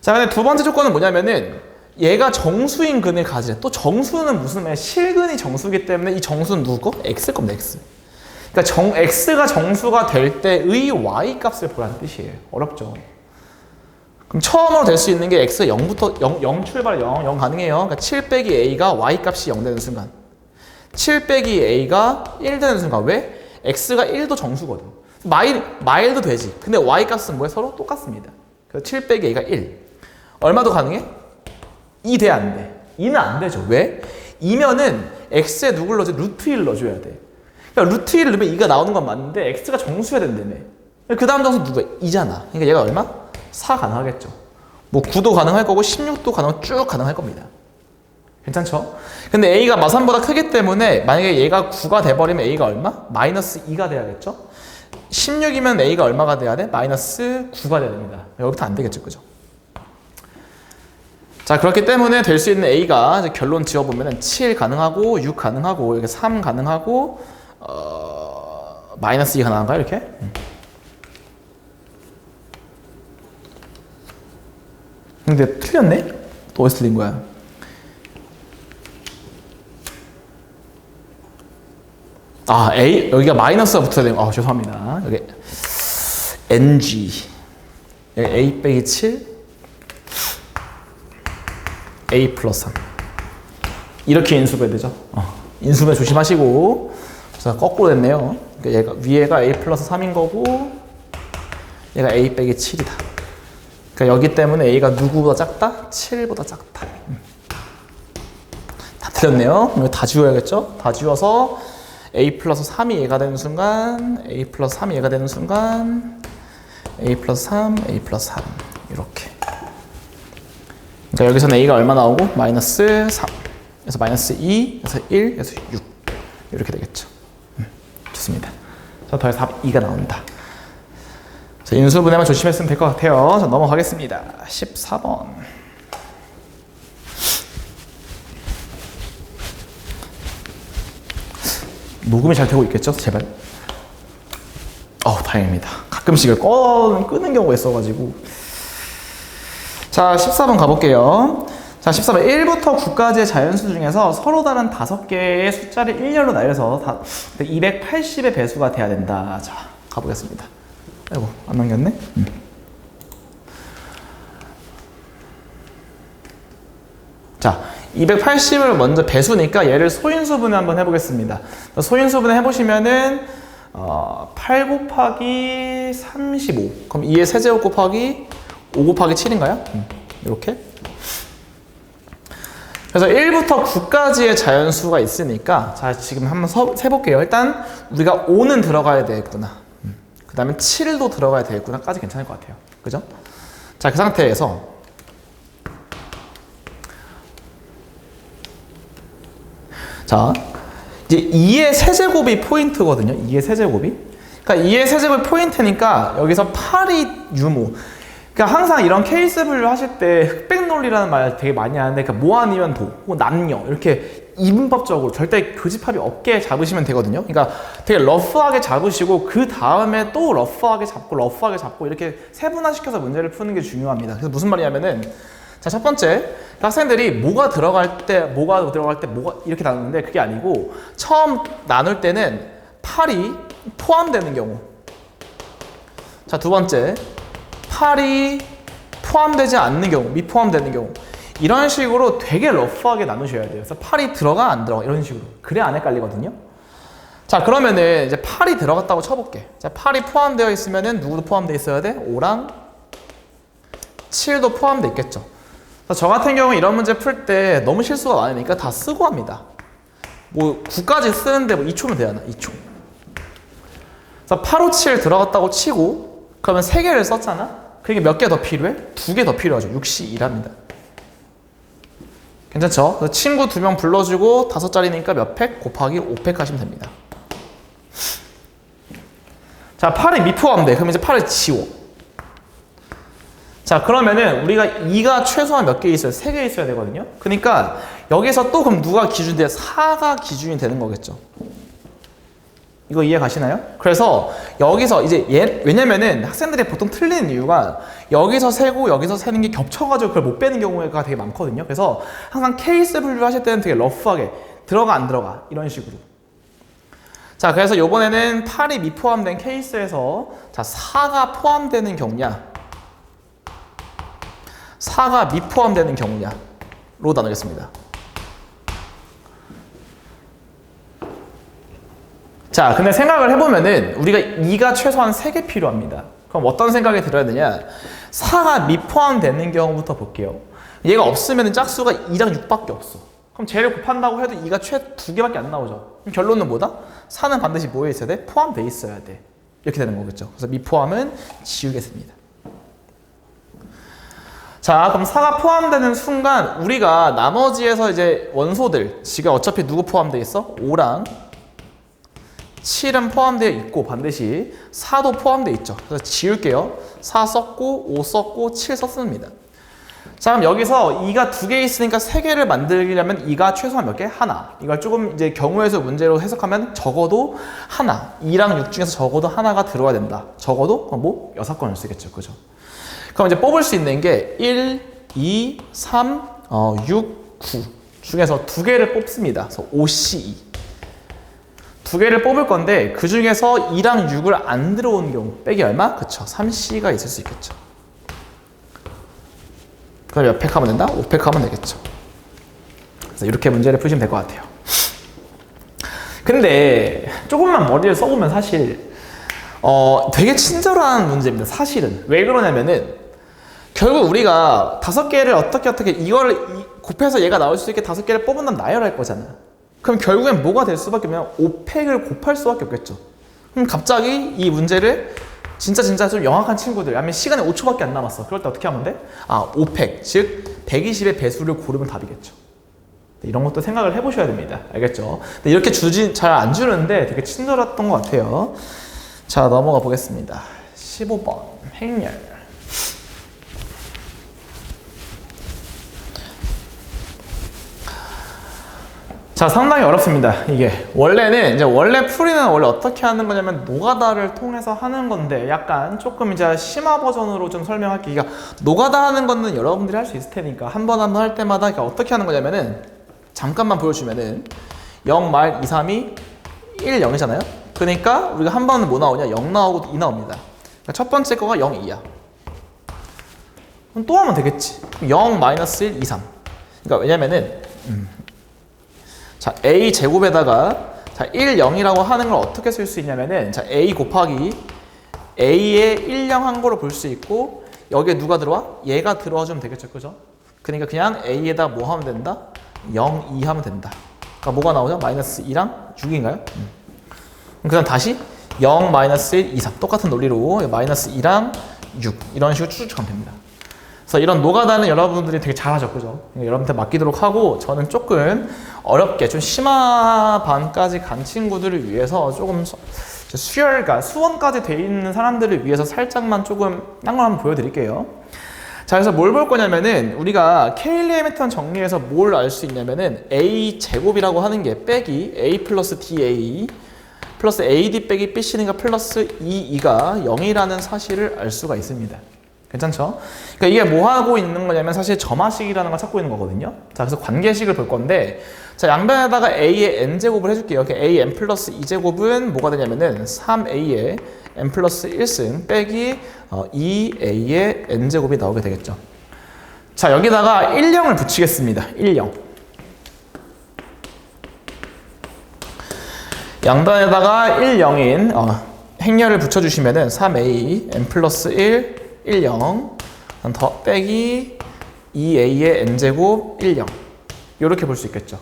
자, 근데 두 번째 조건은 뭐냐면은 얘가 정수인 근을 가지래. 또 정수는 무슨 말이야? 실근이 정수기 때문에 이 정수는 누구 거? x일 겁니다. x. 그러니까 x가 정수가 될 때의 y 값을 보라는 뜻이에요. 어렵죠? 그럼 처음으로 될 수 있는 게 x가 0부터 0 출발 0 가능해요. 그러니까 7 빼기 a가 y 값이 0 되는 순간 7 빼기 a가 1 되는 순간 왜? x가 1도 정수거든. 마일도 되지. 근데 y 값은 뭐야? 서로 똑같습니다. 그래서 7 빼기 a가 1. 얼마도 가능해? 2 돼, 안 돼? 2는 안 되죠. 왜? 2면은 x에 누굴 넣어줘? 루트 1 넣어줘야 돼. 그러니까 루트 1을 넣으면 2가 나오는 건 맞는데 x가 정수여야 된다며. 그 다음 정수 누구야? 2잖아. 그러니까 얘가 얼마? 4 가능하겠죠. 뭐 9도 가능할 거고 16도 쭉 가능할 겁니다. 괜찮죠? 근데 a가 마3보다 크기 때문에 만약에 얘가 9가 돼버리면 a가 얼마? 마이너스 2가 돼야겠죠? 16이면 a가 얼마가 돼야 돼? 마이너스 9가 돼야 됩니다. 여기부터 안 되겠죠, 그죠? 자, 그렇기 때문에 될 수 있는 a가 이제 결론 지어보면 7 가능하고 6 가능하고 여기 3 가능하고 마이너스 2 가능한가요? 이렇게? 근데 틀렸네? 또 어디서 틀린 거야? 아, A, 여기가 마이너스가 붙어야 돼요. 아, 죄송합니다. 여기 NG. 여기 A 빼기 7, A 플러스 3. 이렇게 인수분해 되죠. 인수분해 조심하시고. 그래서 거꾸로 됐네요. 그러니까 위에가 A 플러스 3인 거고, 얘가 A 빼기 7이다. 그러니까 여기 때문에 A가 누구보다 작다? 7보다 작다. 다 틀렸네요. 이거 다 지워야겠죠? 다 지워서 A 플러스 3이 얘가 되는 순간, A 플러스 3이 얘가 되는 순간, A 플러스 3, A 플러스 3. 이렇게. 그러니까 여기서는 A가 얼마 나오고? 마이너스 3. 그래서 마이너스 2, 그래서 1, 그래서 6. 이렇게 되겠죠. 좋습니다. 자, 더해서 2가 나온다. 자, 인수분해만 조심했으면 될 것 같아요. 자, 넘어가겠습니다. 14번. 녹음이 잘 되고 있겠죠? 제발. 다행입니다. 가끔씩 끄는 경우가 있어가지고. 자, 14번 가볼게요. 자, 14번. 1부터 9까지의 자연수 중에서 서로 다른 5개의 숫자를 일렬로 나열해서 280의 배수가 돼야 된다. 자, 가보겠습니다. 아이고, 안 남겼네? 자, 280을 먼저 배수니까 얘를 소인수분해 한번 해보겠습니다. 소인수분해 해보시면은 8 곱하기 35. 그럼 2의 세제곱 곱하기 5 곱하기 7인가요? 이렇게. 그래서 1부터 9까지의 자연수가 있으니까, 자, 지금 한번 세볼게요. 일단 우리가 5는 들어가야 되겠구나. 그 다음에 7도 들어가야 되겠구나. 까지 괜찮을 것 같아요. 그죠? 자, 그 상태에서 자, 이제 2의 세제곱이 포인트거든요. 2의 세제곱이. 그러니까 2의 세제곱이 포인트니까 여기서 8이 유무. 그러니까 항상 이런 케이스 분류 하실 때 흑백 논리라는 말 되게 많이 하는데, 그러니까 뭐 아니면 도, 혹은 남녀 이렇게 이분법적으로 절대 교집합이 없게 잡으시면 되거든요. 그러니까 되게 러프하게 잡으시고 그 다음에 또 러프하게 잡고 이렇게 세분화시켜서 문제를 푸는 게 중요합니다. 그래서 무슨 말이냐면은, 자, 첫 번째, 학생들이 뭐가 들어갈 때 뭐가 이렇게 나누는데, 그게 아니고 처음 나눌 때는 8이 포함되는 경우. 자, 두 번째, 8이 포함되지 않는 경우, 미포함되는 경우. 이런 식으로 되게 러프하게 나누셔야 돼요. 그래서 8이 들어가 안 들어가 이런 식으로. 그래야 안 헷갈리거든요. 자, 그러면은 이제 8이 들어갔다고 쳐볼게. 자, 8이 포함되어 있으면은 누구도 포함되어 있어야 돼? 5랑 7도 포함되어 있겠죠. 저 같은 경우 이런 문제 풀 때 너무 실수가 많으니까 다 쓰고 합니다. 뭐 9까지 쓰는데 뭐 2초면 되잖아. 2초. 그래서 8, 5, 7 들어갔다고 치고, 그러면 3개를 썼잖아. 그게 몇 개 더 필요해? 2개 더 필요하죠. 6시 2합니다. 괜찮죠? 그래서 친구 2명 불러주고 5자리니까 몇 팩? 곱하기 5팩 하시면 됩니다. 자, 8이 미포함돼. 그럼 이제 8을 지워. 자, 그러면은 우리가 2가 최소한 몇 개 있어요? 3개 있어야 되거든요. 그러니까 여기서 또 그럼 누가 기준이 돼요? 4가 기준이 되는 거겠죠. 이거 이해 가시나요? 그래서 여기서 이제 왜냐면은 학생들이 보통 틀리는 이유가 여기서 세고 여기서 세는 게 겹쳐가지고 그걸 못 빼는 경우가 되게 많거든요. 그래서 항상 케이스 분류 하실 때는 되게 러프하게 들어가 안 들어가 이런 식으로. 자, 그래서 이번에는 8이 미포함된 케이스에서 자, 4가 포함되는 경우냐, 4가 미포함되는 경우냐로 나누겠습니다. 자, 근데 생각을 해보면은 우리가 2가 최소한 3개 필요합니다. 그럼 어떤 생각이 들어야 되냐? 4가 미포함되는 경우부터 볼게요. 얘가 없으면 짝수가 2랑 6밖에 없어. 그럼 쟤를 곱한다고 해도 2가 최 2개밖에 안 나오죠. 그럼 결론은 뭐다? 4는 반드시 뭐에 있어야 돼? 포함돼 있어야 돼. 이렇게 되는 거겠죠. 그래서 미포함은 지우겠습니다. 자, 그럼 4가 포함되는 순간 우리가 나머지에서 이제 원소들, 지가 어차피 누구 포함되어 있어? 5랑 7은 포함되어 있고 반드시 4도 포함되어 있죠. 그래서 지울게요. 4 썼고 5 썼고 7 썼습니다. 자, 그럼 여기서 2가 2개 있으니까 3개를 만들려면 2가 최소한 몇 개? 하나. 이걸 조금 이제 경우에서 문제로 해석하면 적어도 하나. 2랑 6 중에서 적어도 하나가 들어와야 된다. 적어도 뭐 6건을 쓰겠죠. 그죠? 그럼 이제 뽑을 수 있는 게 1, 2, 3, 6, 9 중에서 2개를 뽑습니다. 그래서 5C2. 두 개를 뽑을 건데 그 중에서 2랑 6을 안 들어온 경우 빼기 얼마? 그쵸, 3C가 있을 수 있겠죠. 그럼 몇 팩 하면 된다? 5팩 하면 되겠죠. 그래서 이렇게 문제를 푸시면 될 것 같아요. 근데 조금만 머리를 써보면 사실 되게 친절한 문제입니다. 사실은. 왜 그러냐면은 결국 우리가 5개를 어떻게 이거를 곱해서 얘가 나올 수 있게 5개를 뽑은 다음 나열할 거잖아. 그럼 결국엔 뭐가 될 수밖에 없냐면 5팩을 곱할 수밖에 없겠죠. 그럼 갑자기 이 문제를 진짜 좀 영악한 친구들, 아니면 시간이 5초밖에 안 남았어. 그럴 때 어떻게 하면 돼? 5팩, 즉 120의 배수를 고르면 답이겠죠. 이런 것도 생각을 해보셔야 됩니다. 알겠죠? 근데 이렇게 잘 안 주는데 되게 친절했던 것 같아요. 자, 넘어가 보겠습니다. 15번 행렬. 자, 상당히 어렵습니다. 이게 원래는 원래 풀이는 원래 어떻게 하는 거냐면 노가다를 통해서 하는 건데 약간 조금 이제 심화 버전으로 좀 설명할게요. 그러니까 노가다 하는 거는 여러분들이 할 수 있을 테니까 한 번 할 때마다 그러니까 어떻게 하는 거냐면은 잠깐만 보여주면은 0 말 2, 3이 1, 0이잖아요. 그러니까 우리가 한 번은 뭐 나오냐? 0 나오고 2 나옵니다. 그러니까 첫 번째 거가 0, 2야. 그럼 또 하면 되겠지. 0, 마이너스 1, 2, 3. 그러니까 왜냐면은 자, a 제곱에다가 자, 1, 0이라고 하는 걸 어떻게 쓸 수 있냐면은 자, a 곱하기 a의 1, 0 한 거로 볼 수 있고 여기에 누가 들어와? 얘가 들어와 주면 되겠죠. 그죠? 그러니까 그냥 a에다 뭐 하면 된다? 0, 2 하면 된다. 그러니까 뭐가 나오죠? 마이너스 2랑 6인가요? 그냥 다시 0, 마이너스 1, 2, 3 똑같은 논리로 마이너스 2랑 6 이런 식으로 쭉쭉 가면 됩니다. 그래서 이런 노가다는 여러분들이 되게 잘하죠. 그죠? 여러분한테 맡기도록 하고 저는 조금 어렵게 좀 심화반까지 간 친구들을 위해서 조금 수열과 수원까지 돼 있는 사람들을 위해서 살짝만 조금 딴 걸 한번 보여드릴게요. 자, 그래서 뭘 볼 거냐면은 우리가 케일리 해밀턴 정리해서 뭘 알 수 있냐면은 a 제곱이라고 하는 게 빼기 a 플러스 da 플러스 ad 빼기 bc니까 플러스 2가 0이라는 사실을 알 수가 있습니다. 괜찮죠? 그러니까 이게 뭐 하고 있는 거냐면 사실 점화식이라는 걸 찾고 있는 거거든요. 자, 그래서 관계식을 볼 건데 자, 양변에다가 a의 n제곱을 해줄게요. a n 플러스 2제곱은 뭐가 되냐면은 3a의 n 플러스 1승 빼기 2a의 n제곱이 나오게 되겠죠. 자, 여기다가 1, 0을 붙이겠습니다. 1, 0. 양변에다가 1, 0인 행렬을 붙여주시면은 3a n 플러스 1 1, 0 더 빼기 2a의 n제곱 1, 0 이렇게 볼 수 있겠죠.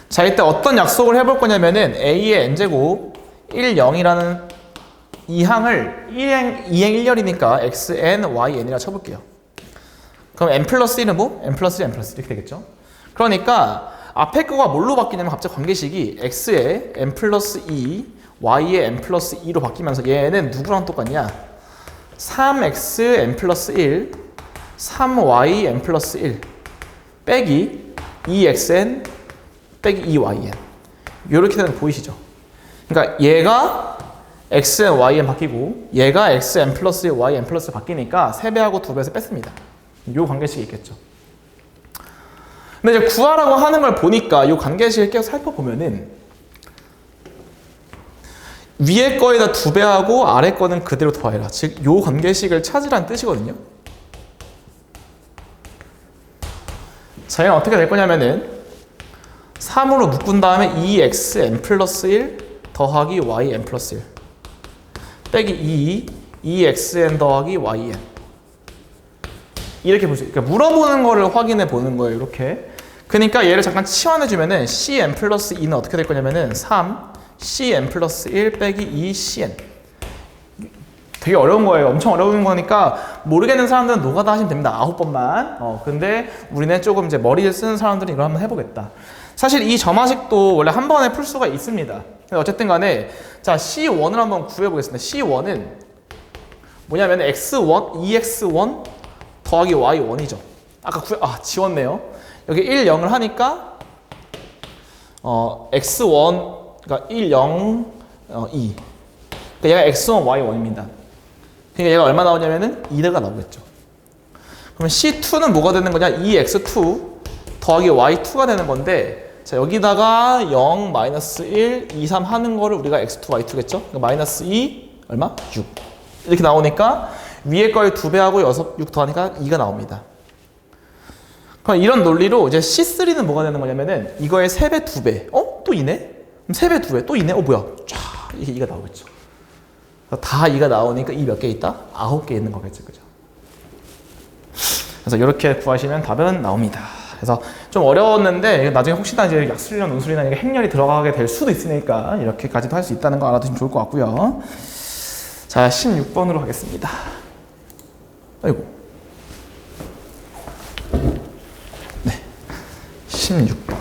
자, 이때 어떤 약속을 해볼 거냐면은 a의 n제곱 1, 0이라는 이 항을 2행 1열이니까 xn, yn이라 쳐볼게요. 그럼 n 플러스 1은 뭐? n 플러스 1, n 플러스 1 이렇게 되겠죠. 그러니까 앞에 거가 뭘로 바뀌냐면 갑자기 관계식이 x의 n 플러스 2, y의 n 플러스 2로 바뀌면서 얘는 누구랑 똑같냐? 3x n 플러스 1, 3y n 플러스 1 빼기 2xn 빼기 2yn 이렇게 되는 거 보이시죠? 그러니까 얘가 xn, yn 바뀌고 얘가 xn 플러스 1, yn 플러스 바뀌니까 3배하고 2배에서 뺐습니다. 이 관계식이 있겠죠. 근데 이제 구하라고 하는 걸 보니까 이 관계식을 계속 살펴보면은 위에 거에다 2배하고 아래 거는 그대로 더해라. 즉, 요 관계식을 찾으라는 뜻이거든요. 자, 얘는 어떻게 될 거냐면은 3으로 묶은 다음에 2xn 플러스 1 더하기 yn 플러스 1 빼기 2xn 더하기 yn 이렇게 볼 수 있어요. 그러니까 물어보는 거를 확인해 보는 거예요. 이렇게. 그러니까 얘를 잠깐 치환해 주면은 cn 플러스 2는 어떻게 될 거냐면은 3 cn 플러스 1 빼기 2 cn 되게 어려운 거예요. 엄청 어려운 거니까 모르겠는 사람들은 노가다 하시면 됩니다. 9번만. 근데 우리는 조금 이제 머리를 쓰는 사람들은 이걸 한번 해보겠다. 사실 이 점화식도 원래 한 번에 풀 수가 있습니다. 어쨌든 간에 자, C1을 한번 구해보겠습니다. C1은 뭐냐면 X1, 2X1 더하기 Y1이죠. 아까 지웠네요. 여기 1, 0을 하니까 X1 그러니까 1, 0, 2 그러니까 얘가 X1, Y1입니다. 그러니까 얘가 얼마 나오냐면은 2가 나오겠죠. 그러면 C2는 뭐가 되는 거냐? 2X2 더하기 Y2가 되는 건데 자, 여기다가 0, 마이너스 1, 2, 3 하는 거를 우리가 x2, y2겠죠? 그러니까 마이너스 2, 얼마? 6. 이렇게 나오니까 위에 거의 2배하고 6 더하니까 2가 나옵니다. 그럼 이런 논리로 이제 C3는 뭐가 되는 거냐면은 이거의 3배, 2배. 또 2네? 그럼 3배, 2배, 또 2네? 뭐야? 쫙 이게 2가 나오겠죠. 다 2가 나오니까 2 몇 개 있다? 9개 있는 거겠죠. 그죠? 그래서 이렇게 구하시면 답은 나옵니다. 그래서 좀 어려웠는데 나중에 혹시나 이제 약술이나 논술이나 이게 행렬이 들어가게 될 수도 있으니까 이렇게까지도 할 수 있다는 거 알아두시면 좋을 것 같고요. 자, 16번으로 가겠습니다. 아이고. 네. 16번.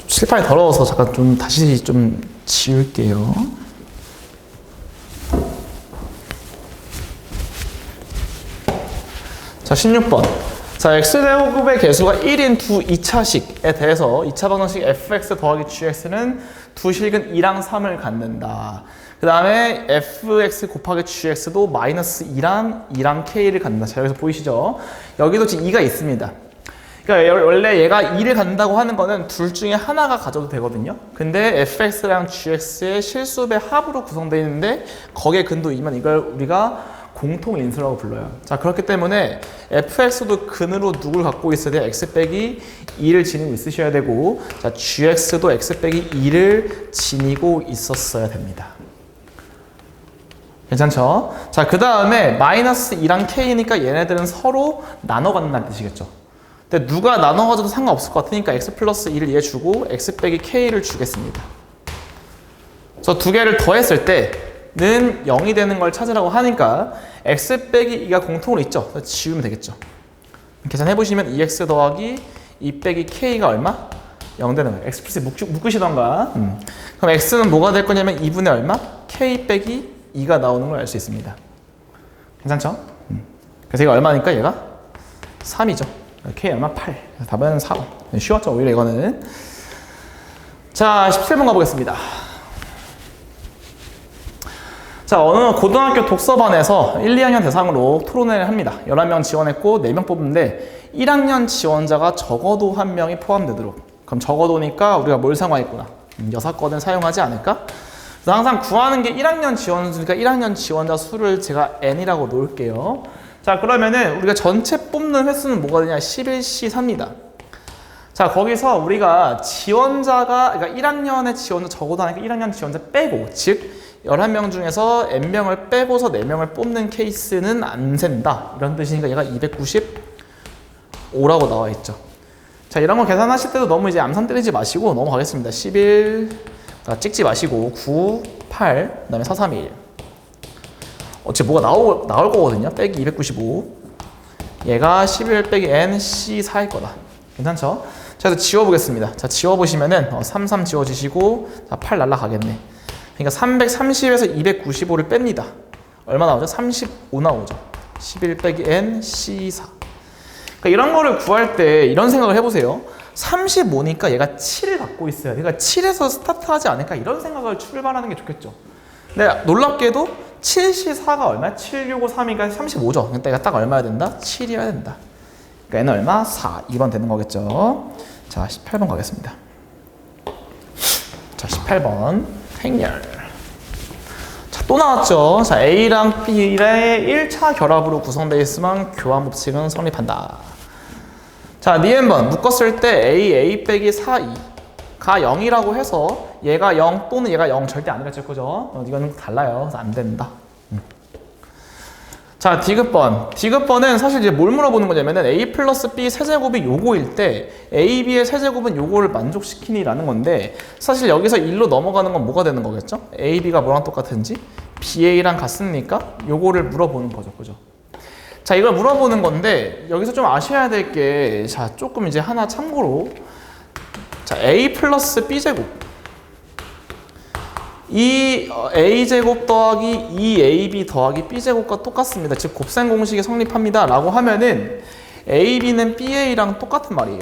칠판이 더러워서 잠깐 좀 다시 좀 지울게요. 자, 16번. 자, x제곱의 개수가 1인 두 2차식에 대해서 2차 방정식 fx 더하기 gx는 두 식은 2랑 3을 갖는다. 그 다음에 fx 곱하기 gx도 마이너스 2랑 k를 갖는다. 자, 여기서 보이시죠? 여기도 지금 2가 있습니다. 그러니까 원래 얘가 2를 갖는다고 하는 거는 둘 중에 하나가 가져도 되거든요. 근데 fx랑 gx의 실수배 합으로 구성되어 있는데 거기에 근도 2면 이걸 우리가 공통 인수라고 불러요. 자, 그렇기 때문에 fx도 근으로 누굴 갖고 있어야 돼요? x 빼기 2를 지니고 있으셔야 되고, 자, gx도 x 빼기 2를 지니고 있었어야 됩니다. 괜찮죠? 자, 그 다음에 마이너스 2랑 k니까 얘네들은 서로 나눠 갖는다는 뜻이겠죠. 근데 누가 나눠 가져도 상관없을 것 같으니까 x 플러스 2를 얘 주고 x 빼기 k를 주겠습니다. 그래서 두 개를 더했을 때는 0이 되는 걸 찾으라고 하니까 x 빼기 2가 공통으로 있죠. 그래서 지우면 되겠죠. 계산해보시면 2x 더하기 2 빼기 k가 얼마? 0 되는 거예요. x 플러스 묶으시던가. 그럼 x는 뭐가 될 거냐면 2분의 얼마? k 빼기 2가 나오는 걸 알 수 있습니다. 괜찮죠? 그래서 이거 얼마니까 얘가? 3이죠. k 얼마? 8. 답은 4. 쉬웠죠, 오히려 이거는. 자, 17번 가보겠습니다. 자, 어느 고등학교 독서반에서 1, 2학년 대상으로 토론회를 합니다. 11명 지원했고 4명 뽑는데 1학년 지원자가 적어도 1명이 포함되도록. 그럼 적어도니까 우리가 뭘 사용하겠구나. 6건을 사용하지 않을까? 그래서 항상 구하는 게 1학년 지원수니까 1학년 지원자 수를 제가 n이라고 놓을게요. 자, 그러면은 우리가 전체 뽑는 횟수는 뭐가 되냐? 11C4입니다. 자, 거기서 우리가 지원자가, 그러니까 1학년의 지원자 적어도 하니까 1학년 지원자 빼고, 즉 11명 중에서 n명을 빼고서 4명을 뽑는 케이스는 안 샌다. 이런 뜻이니까 얘가 295라고 나와 있죠. 자, 이런 거 계산하실 때도 너무 이제 암산 때리지 마시고 넘어가겠습니다. 11, 찍지 마시고 9, 8, 그 다음에 4, 3, 1. 어차피 뭐가 나올 거거든요. 빼기 295. 얘가 11 빼기 n C4일 거다. 괜찮죠? 자, 그래서 지워보겠습니다. 자, 지워보시면은 3, 3 지워지시고, 자, 8 날라가겠네. 그러니까 330에서 295를 뺍니다. 얼마 나오죠? 35 나오죠. 11 빼기 n C4. 그러니까 이런 거를 구할 때 이런 생각을 해보세요. 35니까 얘가 7을 갖고 있어야 돼. 그러니까 7에서 스타트하지 않을까? 이런 생각을 출발하는 게 좋겠죠. 근데 놀랍게도 7C4가 얼마야? 7653이니까 35죠. 그러니까 얘가 딱 얼마야 된다? 7이어야 된다. 그러니까 얘는 얼마? 4. 2번 되는 거겠죠. 자, 18번 가겠습니다. 자, 18번 행렬. 자, 또 나왔죠. 자, A랑 B의 1차 결합으로 구성되어 있으면 교환 법칙은 성립한다. 자, 니은번 묶었을 때 A 빼기 4, 2가 0이라고 해서 얘가 0 또는 얘가 0 절대 아니겠죠, 그죠? 이거는 달라요. 그래서 안 된다. 자, 디귿번은 사실 이제 뭘 물어보는 거냐면은 A 플러스 B 세제곱이 요거일 때 A, B의 세제곱은 요거를 만족시키니라는 건데 사실 여기서 1로 넘어가는 건 뭐가 되는 거겠죠? A, B가 뭐랑 똑같은지 BA랑 같습니까? 요거를 물어보는 거죠, 그죠? 자, 이걸 물어보는 건데 여기서 좀 아셔야 될 게 자, 조금 이제 하나 참고로 자, A 플러스 B제곱 이 A제곱 더하기 2AB 더하기 B제곱과 똑같습니다. 즉 곱셈 공식이 성립합니다 라고 하면은 AB는 BA랑 똑같은 말이에요.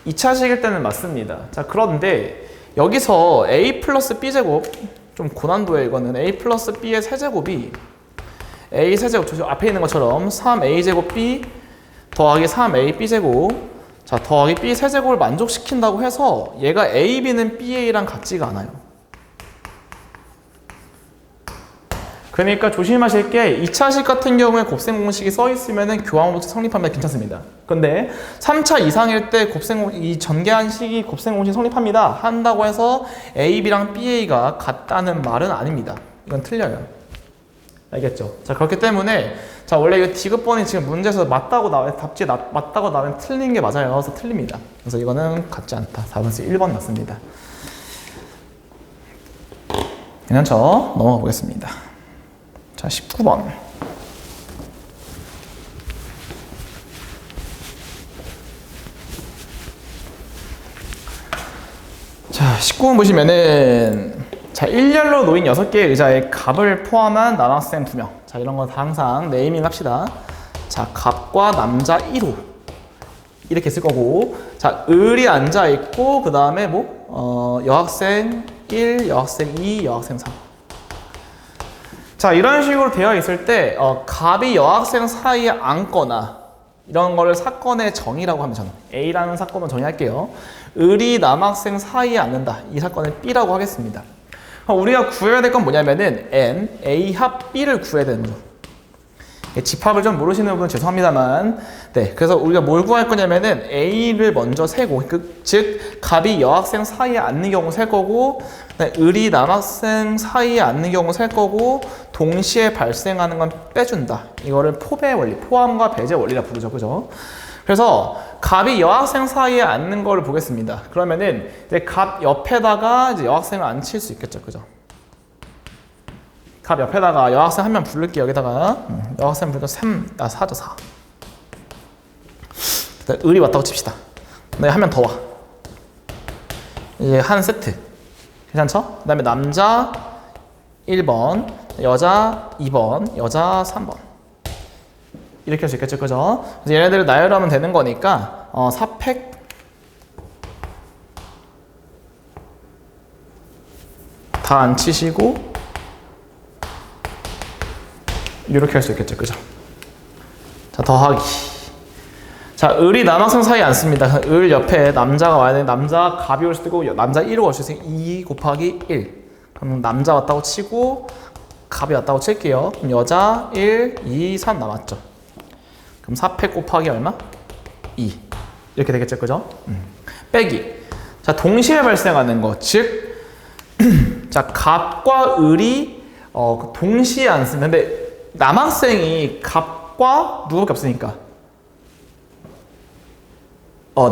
2차식일 때는 맞습니다. 자, 그런데 여기서 A 플러스 B제곱 좀 고난도예요. 이거는 A 플러스 B의 세제곱이 a 세제곱, 저 앞에 있는 것처럼 3a제곱 b 더하기 3ab제곱, 자 더하기 b 세제곱을 만족시킨다고 해서 얘가 a, b는 ba랑 같지가 않아요. 그러니까 조심하실 게 2차식 같은 경우에 곱셈 공식이 써 있으면은 교환 공식 성립하면 괜찮습니다. 근데 3차 이상일 때 이 전개한 식이 곱셈 공식 성립합니다 한다고 해서 a, b랑 ba가 같다는 말은 아닙니다. 이건 틀려요. 알겠죠? 자, 그렇기 때문에 자 원래 이거 디귿번이 지금 문제에서 맞다고 답지에 맞다고 나오면 틀린 게 맞아요. 그래서 틀립니다. 그래서 이거는 같지 않다. 4번에서 1번 맞습니다. 괜찮죠? 넘어가 보겠습니다. 자, 19번. 자, 19번 보시면은 자, 일렬로 놓인 6개의 의자에 갑을 포함한 남학생 2명. 자, 이런 거 다 항상 네이밍 합시다. 자, 갑과 남자 1호. 이렇게 쓸 거고. 자, 을이 앉아 있고 그다음에 여학생 1, 여학생 2, 여학생 3. 자, 이런 식으로 되어 있을 때 갑이 여학생 사이에 앉거나 이런 거를 사건의 정의라고 하면 저는 A라는 사건을 정의할게요. 을이 남학생 사이에 앉는다. 이 사건을 B라고 하겠습니다. 우리가 구해야 될 건 뭐냐면은 N, A 합 B를 구해야 되는 거죠. 집합을 좀 모르시는 분은 죄송합니다만, 네, 그래서 우리가 뭘 구할 거냐면은 A를 먼저 세고, 즉 갑이 여학생 사이에 앉는 경우 셀 거고, 네, 을이 남학생 사이에 앉는 경우 셀 거고, 동시에 발생하는 건 빼준다. 이거를 포배 원리, 포함과 배제 원리라 부르죠, 그죠? 그래서 갑이 여학생 사이에 앉는 거를 보겠습니다. 그러면은 이제 갑 옆에다가 이제 여학생을 앉힐 수 있겠죠, 그죠? 갑 옆에다가 여학생 한 명 부를게요. 여기다가 여학생 부르면 4죠, 4. 을이 왔다고 칩시다. 네, 한 명 더 와. 이제 한 세트. 괜찮죠? 그 다음에 남자 1번, 여자 2번, 여자 3번. 이렇게 할 수 있겠죠, 그죠? 그래서 얘네들을 나열하면 되는 거니까 4팩 다 안 치시고 이렇게 할 수 있겠죠, 그죠? 자, 더하기. 자, 을이 남학생 사이에 앉습니다. 을 옆에 남자가 와야 되는데 남자 갑이 올 수도 있고 남자 1호 올 수도 있으니까 2 곱하기 1. 그럼 남자 왔다고 치고 갑이 왔다고 칠게요. 그럼 여자 1, 2, 3 남았죠. 그럼 4팩 곱하기 얼마? 2. 이렇게 되겠죠, 그죠? 빼기. 자, 동시에 발생하는 거. 즉, 자, 갑과 을이 동시에 앉습니다. 근데 남학생이 갑과 누구밖에 없으니까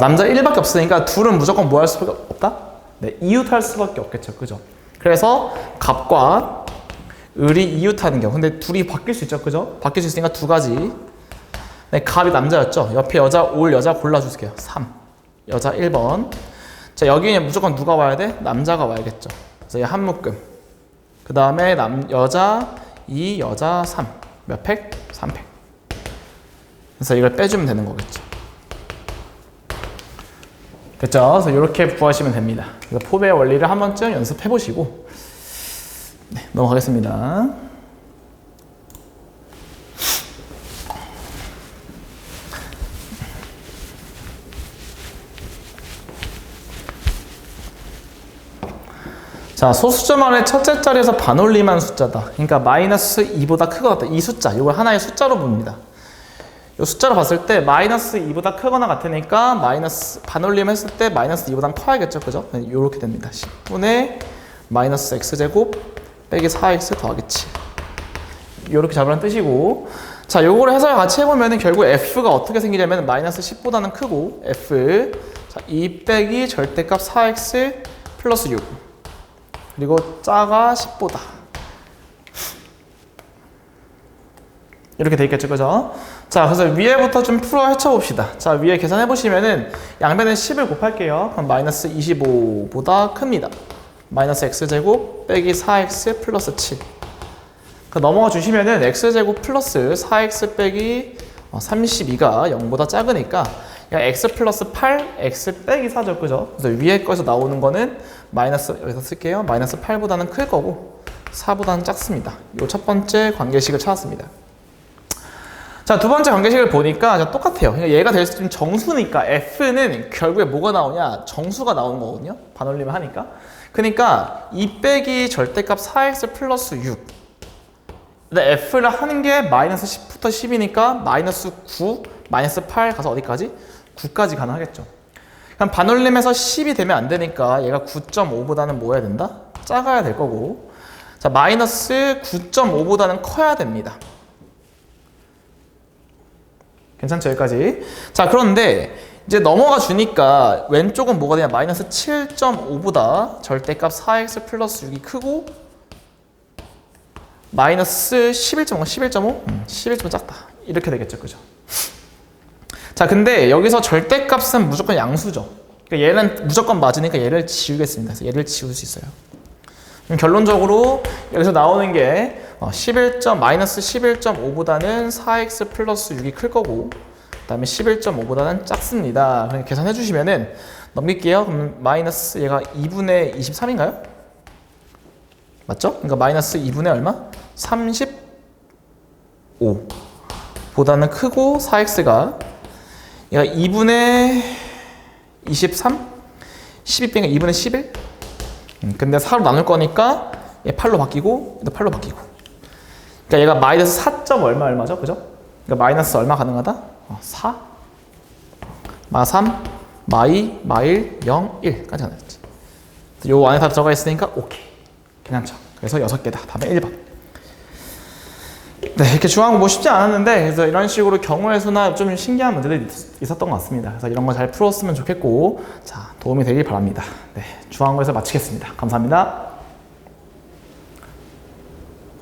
남자 1밖에 없으니까 둘은 무조건 뭐 할 수밖에 없다? 네, 이웃할 수밖에 없겠죠, 그죠? 그래서 갑과 을이 이웃하는 경우. 근데 둘이 바뀔 수 있죠, 그죠? 바뀔 수 있으니까 두 가지. 네, 갑이 남자였죠? 옆에 여자 올 여자 골라주세요. 3. 여자 1번. 자, 여기에 무조건 누가 와야 돼? 남자가 와야겠죠. 그래서 얘 한 묶음. 그 다음에 여자 2, 여자 3. 몇 팩? 3팩. 그래서 이걸 빼주면 되는 거겠죠. 됐죠? 그래서 이렇게 구하시면 됩니다. 그래서 포배 원리를 한 번쯤 연습해 보시고, 네, 넘어가겠습니다. 자, 소수점 안에 첫째 자리에서 반올림한 숫자다. 그러니까 마이너스 2보다 크거나 같다. 이 숫자, 이걸 하나의 숫자로 봅니다. 이 숫자로 봤을 때 마이너스 2보다 크거나 같으니까 반올림 했을 때 마이너스 2보다 커야겠죠, 그죠? 이렇게 됩니다. 10분의 마이너스 x제곱 빼기 4x 더하기 7. 이렇게 잡으라는 뜻이고, 자, 요거를 해석을 같이 해보면 결국 f가 어떻게 생기냐면 마이너스 10보다는 크고 f, 자, 2 빼기 절대값 4x 플러스 6. 그리고 짜가 10보다. 이렇게 돼 있겠죠, 그죠? 자, 그래서 위에부터 좀 풀어 헤쳐봅시다. 자, 위에 계산해보시면은 양변에 10을 곱할게요. 그럼 마이너스 25보다 큽니다. 마이너스 x제곱 빼기 4x 플러스 7. 넘어가 주시면은 x제곱 플러스 4x 빼기 32가 0보다 작으니까 x 플러스 8, x 빼기 4죠, 그죠? 그래서 위에 거에서 나오는 거는 마이너스, 여기서 쓸게요. 마이너스 8보다는 클 거고 4보다는 작습니다. 이 첫 번째 관계식을 찾았습니다. 자, 두 번째 관계식을 보니까 자, 똑같아요. 그러니까 얘가 될 수 있는 정수니까 F는 결국에 뭐가 나오냐? 정수가 나오는 거거든요. 반올림을 하니까. 그러니까 2 빼기 절대값 4x 플러스 6. 근데 F를 하는 게 마이너스 10부터 10이니까 마이너스 9, 마이너스 8 가서 어디까지? 9까지 가능하겠죠. 그럼 반올림에서 10이 되면 안 되니까 얘가 9.5보다는 뭐 해야 된다? 작아야 될 거고. 자, 마이너스 9.5보다는 커야 됩니다. 괜찮죠? 여기까지. 자, 그런데 이제 넘어가 주니까 왼쪽은 뭐가 되냐? 마이너스 7.5보다 절대값 4x 플러스 6이 크고 마이너스 11.5, 11.5 작다. 이렇게 되겠죠. 그죠? 자, 근데 여기서 절대값은 무조건 양수죠. 그러니까 얘는 무조건 맞으니까 얘를 지우겠습니다. 그래서 얘를 지울 수 있어요. 그럼 결론적으로 여기서 나오는 게 마이너스 11.5보다는 4x 플러스 6이 클 거고 그 다음에 11.5보다는 작습니다. 그럼 계산해 주시면은 넘길게요. 그럼 마이너스 얘가 2분의 23인가요? 맞죠? 그러니까 마이너스 2분의 얼마? 35 보다는 크고 4x가 얘가 2분의 23? 12 빼니까 2분의 11? 근데 4로 나눌 거니까 얘 8로 바뀌고 얘도 8로 바뀌고 그러니까 얘가 마이너스 4점 얼마죠? 그죠? 그러니까 마이너스 얼마 가능하다? 4 마 3 마2 마1 0 1까지 가능했지. 요 안에 다 들어가 있으니까 오케이 괜찮죠. 그래서 6개다. 답은 1번. 네, 이렇게 중앙 뭐 쉽지 않았는데 그래서 이런 식으로 경우의 수나 좀 신기한 문제들이 있었던 것 같습니다. 그래서 이런 거 잘 풀었으면 좋겠고 자 도움이 되길 바랍니다. 네, 중앙고에서 마치겠습니다. 감사합니다.